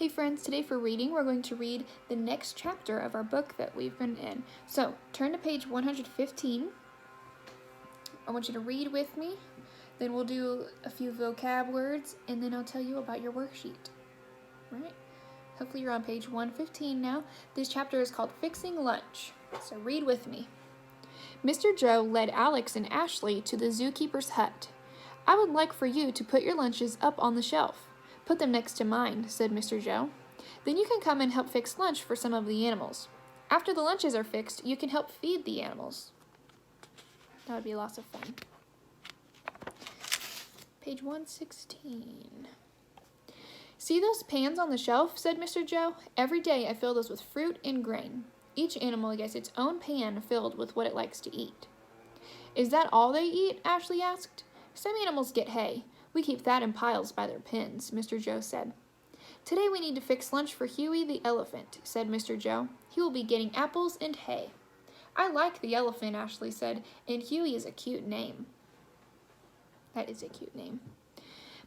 Hey friends, today for reading, we're going to read the next chapter of our book that we've been in. So, turn to page 115. I want you to read with me. Then we'll do a few vocab words, and then I'll tell you about your worksheet. Right? Hopefully you're on page 115 now. This chapter is called Fixing Lunch. So read with me. Mr. Joe led Alex and Ashley to the zookeeper's hut. I would like for you to put your lunches up on the shelf. Put them next to mine, said Mr. Joe. Then you can come and help fix lunch for some of the animals. After the lunches are fixed, you can help feed the animals. That would be lots of fun. Page 116. See those pans on the shelf, said Mr. Joe. Every day I fill those with fruit and grain. Each animal gets its own pan filled with what it likes to eat. Is that all they eat? Ashley asked. Some animals get hay. We keep that in piles by their pens, Mr. Joe said. Today we need to fix lunch for Huey the elephant, said Mr. Joe. He will be getting apples and hay. I like the elephant, Ashley said, and Huey is a cute name. That is a cute name.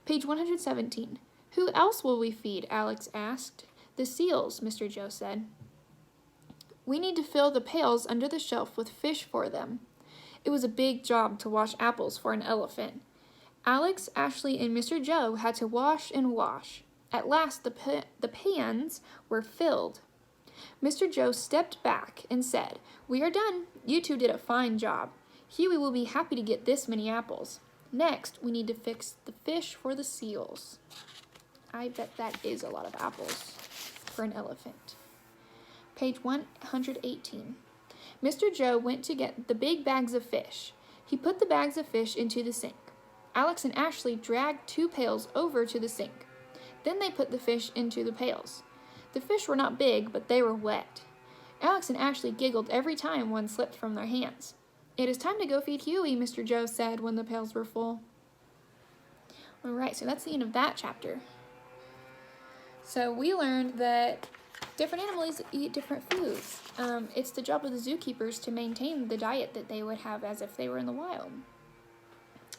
Page 117. Who else will we feed? Alex asked. The seals, Mr. Joe said. We need to fill the pails under the shelf with fish for them. It was a big job to wash apples for an elephant. Alex, Ashley, and Mr. Joe had to wash and wash. At last, the pans were filled. Mr. Joe stepped back and said, We are done. You two did a fine job. Huey will be happy to get this many apples. Next, we need to fix the fish for the seals. I bet that is a lot of apples for an elephant. Page 118. Mr. Joe went to get the big bags of fish. He put the bags of fish into the sink. Alex and Ashley dragged 2 pails over to the sink. Then they put the fish into the pails. The fish were not big, but they were wet. Alex and Ashley giggled every time one slipped from their hands. It is time to go feed Huey, Mr. Joe said when the pails were full. All right, so that's the end of that chapter. So we learned that different animals eat different foods. It's the job of the zookeepers to maintain the diet that they would have as if they were in the wild.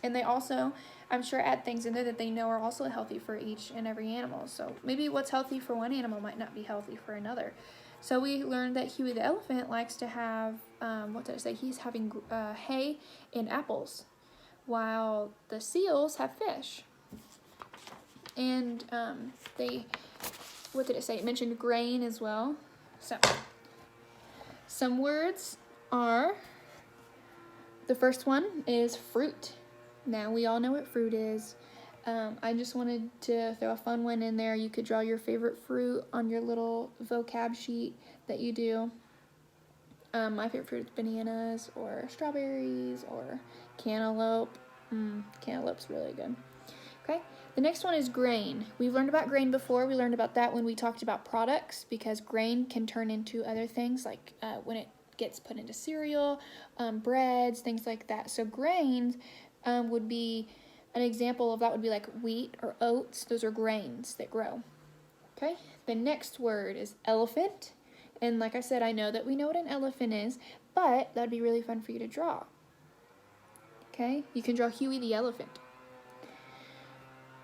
And they also, I'm sure, add things in there that they know are also healthy for each and every animal. So maybe what's healthy for one animal might not be healthy for another. So we learned that Huey the elephant likes to have, he's having hay and apples, while the seals have fish. And it mentioned grain as well. So some words are, the first one is fruit. Now, we all know what fruit is. I just wanted to throw a fun one in there. You could draw your favorite fruit on your little vocab sheet that you do. My favorite fruit is bananas or strawberries or cantaloupe. Cantaloupe's really good. Okay, the next one is grain. We've learned about grain before. We learned about that when we talked about products, because grain can turn into other things, like when it gets put into cereal, breads, things like that. So grains would be an example of that would be like wheat or oats. Those are grains that grow. Okay, the next word is elephant. And like I said, I know that we know what an elephant is, but that'd be really fun for you to draw. Okay, you can draw Huey the elephant.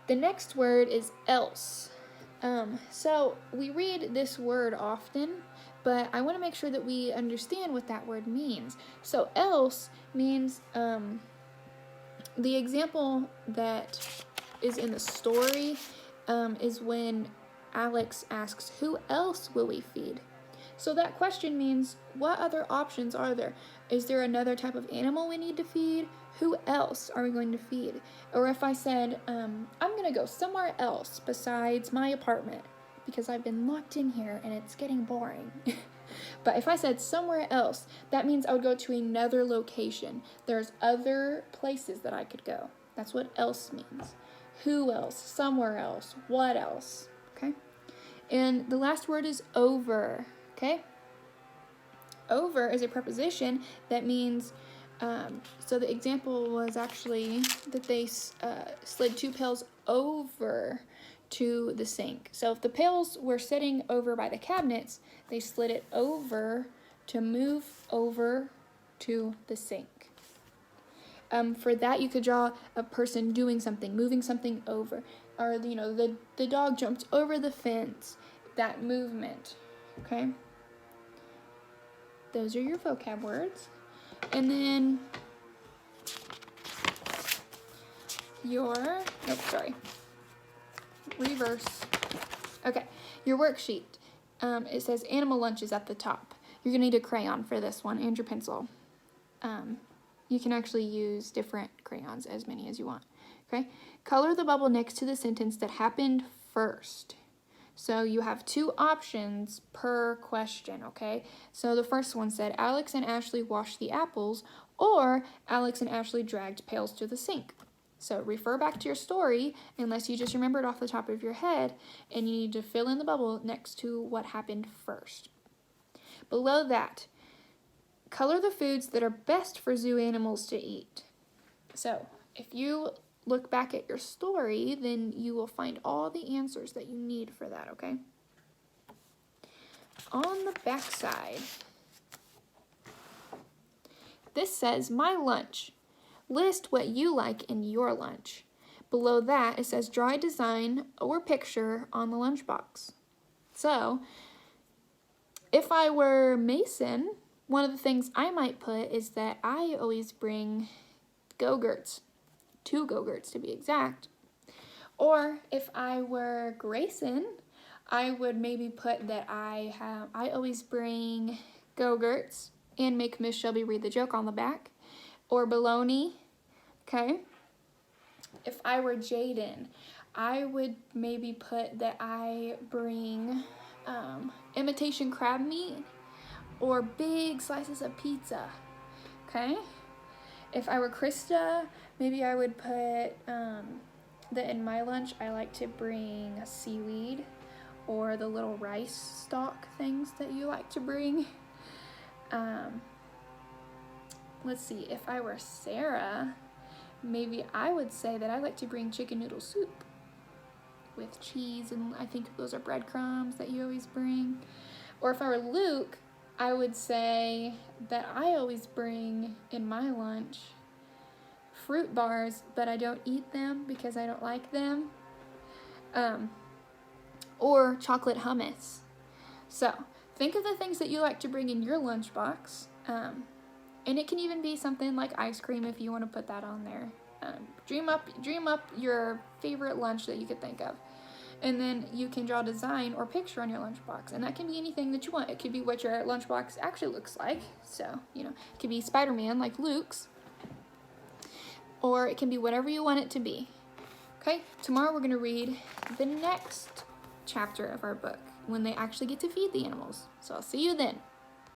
The next word is else. So we read this word often, but I want to make sure that we understand what that word means. So else means, the example that is in the story is when Alex asks, who else will we feed? So that question means, what other options are there? Is there another type of animal we need to feed? Who else are we going to feed? Or if I said, I'm going to go somewhere else besides my apartment because I've been locked in here and it's getting boring. But if I said somewhere else, that means I would go to another location. There's other places that I could go. That's what else means. Who else? Somewhere else? What else? Okay? And the last word is over. Okay? Over is a preposition that means, so the example was actually that they slid 2 pails over to the sink. So if the pails were sitting over by the cabinets, they slid it over to move over to the sink. For that, you could draw a person doing something, moving something over. or the dog jumped over the fence, that movement, okay? Those are your vocab words. And then reverse. Okay, your worksheet. It says animal lunches at the top. You're gonna need a crayon for this one and your pencil. You can actually use different crayons, as many as you want, okay? Color the bubble next to the sentence that happened first. So you have 2 options per question, okay? So the first one said, Alex and Ashley washed the apples, or Alex and Ashley dragged pails to the sink. So refer back to your story, unless you just remember it off the top of your head, and you need to fill in the bubble next to what happened first. Below that, color the foods that are best for zoo animals to eat. So if you look back at your story, then you will find all the answers that you need for that, okay? On the back side, this says, my lunch. List what you like in your lunch. Below that, it says, draw a design or picture on the lunchbox. So, if I were Mason, one of the things I might put is that I always bring Go-Gurts. 2 Go-Gurts to be exact. Or if I were Grayson, I would maybe put that I always bring Go-Gurts and make Miss Shelby read the joke on the back. Or bologna, okay? If I were Jaden, I would maybe put that I bring imitation crab meat or big slices of pizza, okay? If I were Krista, maybe I would put that in my lunch I like to bring seaweed or the little rice stalk things that you like to bring. Let's see, if I were Sarah, maybe I would say that I like to bring chicken noodle soup with cheese, and I think those are breadcrumbs that you always bring. Or if I were Luke, I would say that I always bring in my lunch fruit bars, but I don't eat them because I don't like them. Or chocolate hummus. So think of the things that you like to bring in your lunchbox. And it can even be something like ice cream if you want to put that on there. Dream up your favorite lunch that you could think of. And then you can draw a design or picture on your lunchbox. And that can be anything that you want. It could be what your lunchbox actually looks like. So, it could be Spider-Man like Luke's. Or it can be whatever you want it to be. Okay, tomorrow we're going to read the next chapter of our book when they actually get to feed the animals. So I'll see you then.